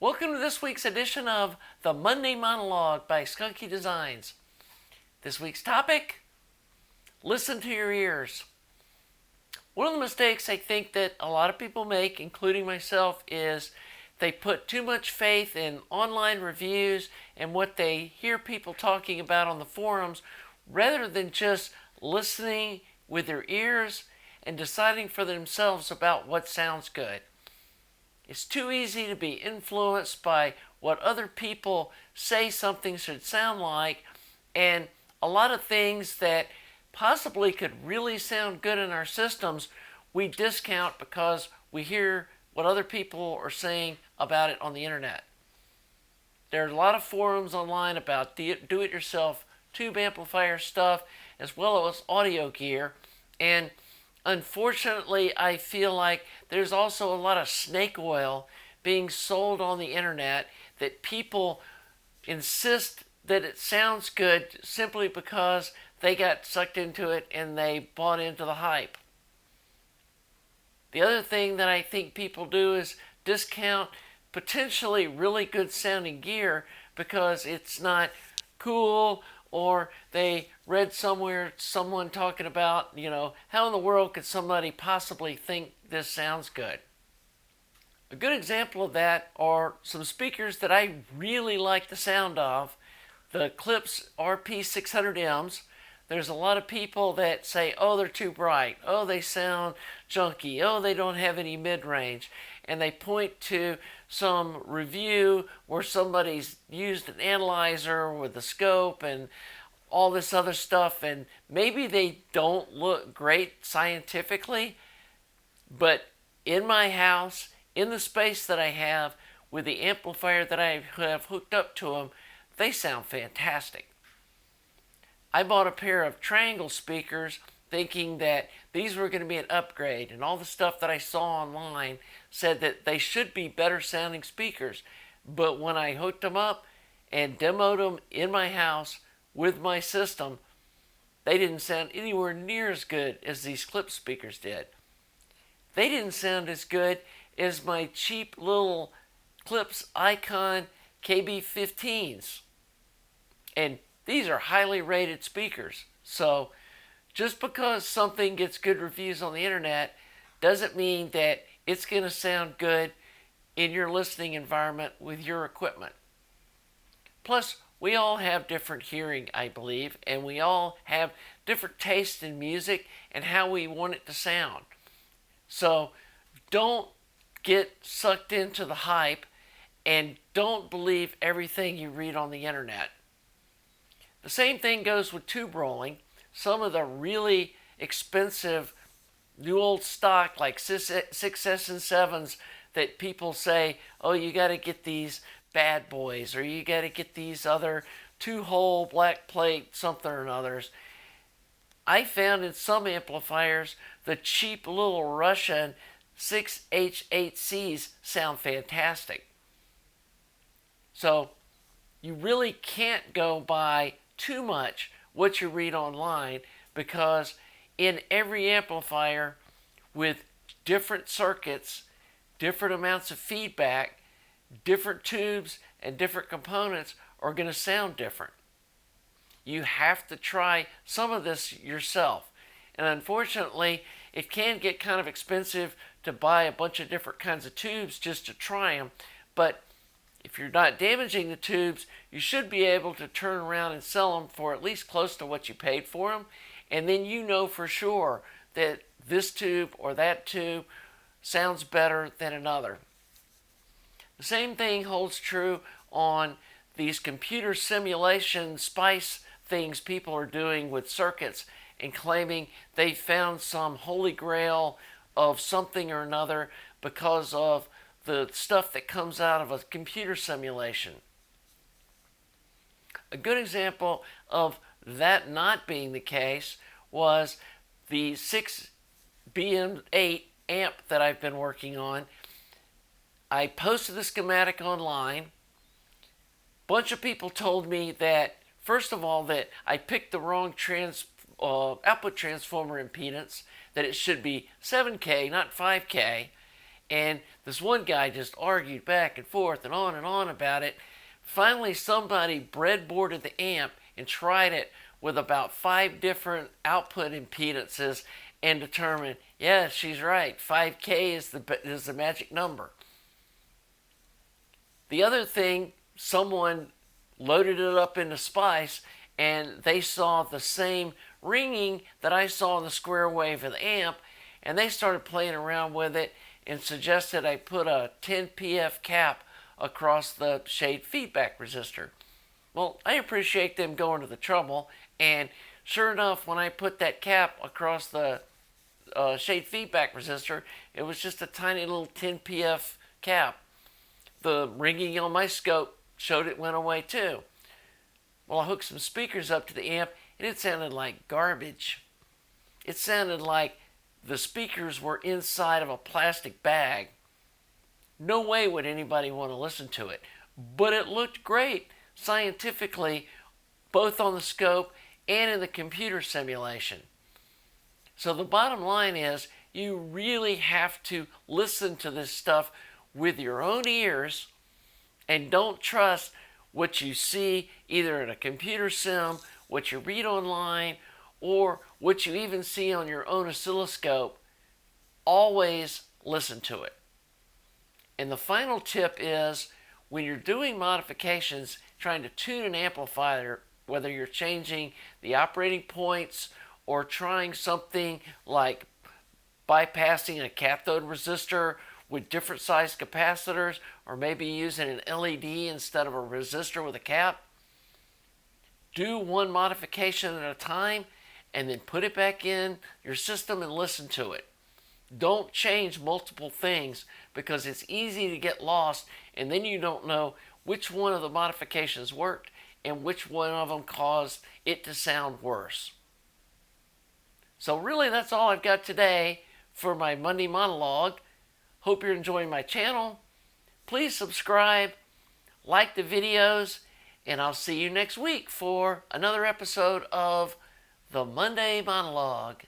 Welcome to this week's edition of the Monday Monologue by Skunky Designs. This week's topic, listen to your ears. One of the mistakes I think that a lot of people make, including myself, is they put too much faith in online reviews and what they hear people talking about on the forums rather than just listening with their ears and deciding for themselves about what sounds good. It's too easy to be influenced by what other people say something should sound like, and a lot of things that possibly could really sound good in our systems, we discount because we hear what other people are saying about it on the internet. There are a lot of forums online about do-it-yourself tube amplifier stuff as well as audio gear, and unfortunately, I feel like there's also a lot of snake oil being sold on the internet that people insist that it sounds good simply because they got sucked into it and they bought into the hype. The other thing that I think people do is discount potentially really good sounding gear because it's not cool, or they read somewhere someone talking about, how in the world could somebody possibly think this sounds good? A good example of that are some speakers that I really like the sound of, the Klipsch RP600Ms. There's a lot of people that say, oh, they're too bright, oh, they sound junky, oh, they don't have any mid-range, and they point to some review where somebody's used an analyzer with a scope and all this other stuff, and maybe they don't look great scientifically, but in my house, in the space that I have, with the amplifier that I have hooked up to them, they sound fantastic. I bought a pair of triangle speakers thinking that these were going to be an upgrade, and all the stuff that I saw online said that they should be better sounding speakers. But when I hooked them up and demoed them in my house with my system, they didn't sound anywhere near as good as these Klipsch speakers did. They didn't sound as good as my cheap little Klipsch Icon KB15s. And these are highly rated speakers. So just because something gets good reviews on the internet doesn't mean that it's going to sound good in your listening environment with your equipment. Plus, we all have different hearing, I believe, and we all have different tastes in music and how we want it to sound. So don't get sucked into the hype and don't believe everything you read on the internet. The same thing goes with tube rolling. Some of the really expensive new old stock like 6S and 7s that people say, oh, you got to get these bad boys, or you got to get these other 2-hole black plate something or others. I found in some amplifiers the cheap little Russian 6H8Cs sound fantastic. So you really can't go by too much what you read online, because in every amplifier with different circuits, different amounts of feedback, different tubes and different components are going to sound different. You have to try some of this yourself. And unfortunately, it can get kind of expensive to buy a bunch of different kinds of tubes just to try them. But if you're not damaging the tubes, you should be able to turn around and sell them for at least close to what you paid for them. And then you know for sure that this tube or that tube sounds better than another. The same thing holds true on these computer simulation spice things people are doing with circuits and claiming they found some holy grail of something or another because of the stuff that comes out of a computer simulation. A good example of that not being the case was the 6BM8 amp that I've been working on. I posted the schematic online. Bunch of people told me that, first of all, that I picked the wrong output transformer impedance, that it should be 7K, not 5K, And this one guy just argued back and forth and on about it. Finally, somebody breadboarded the amp and tried it with about 5 different output impedances and determined, yeah, she's right, 5K is the magic number. The other thing, someone loaded it up into Spice and they saw the same ringing that I saw in the square wave of the amp, and they started playing around with it and suggested I put a 10 PF cap across the shade feedback resistor. Well, I appreciate them going to the trouble, and sure enough, when I put that cap across the shade feedback resistor, it was just a tiny little 10 PF cap. The ringing on my scope showed it went away too. Well, I hooked some speakers up to the amp, and it sounded like garbage. It sounded like the speakers were inside of a plastic bag. No way would anybody want to listen to it. But it looked great scientifically, both on the scope and in the computer simulation. So the bottom line is, you really have to listen to this stuff with your own ears, and don't trust what you see either in a computer sim, what you read online, or what you even see on your own oscilloscope. Always listen to it. And the final tip is, when you're doing modifications, trying to tune an amplifier, whether you're changing the operating points or trying something like bypassing a cathode resistor with different size capacitors, or maybe using an LED instead of a resistor with a cap, do one modification at a time and then put it back in your system and listen to it. Don't change multiple things, because it's easy to get lost, and then you don't know which one of the modifications worked and which one of them caused it to sound worse. So really, that's all I've got today for my Monday monologue. Hope you're enjoying my channel. Please subscribe, like the videos, and I'll see you next week for another episode of the Monday Monologue.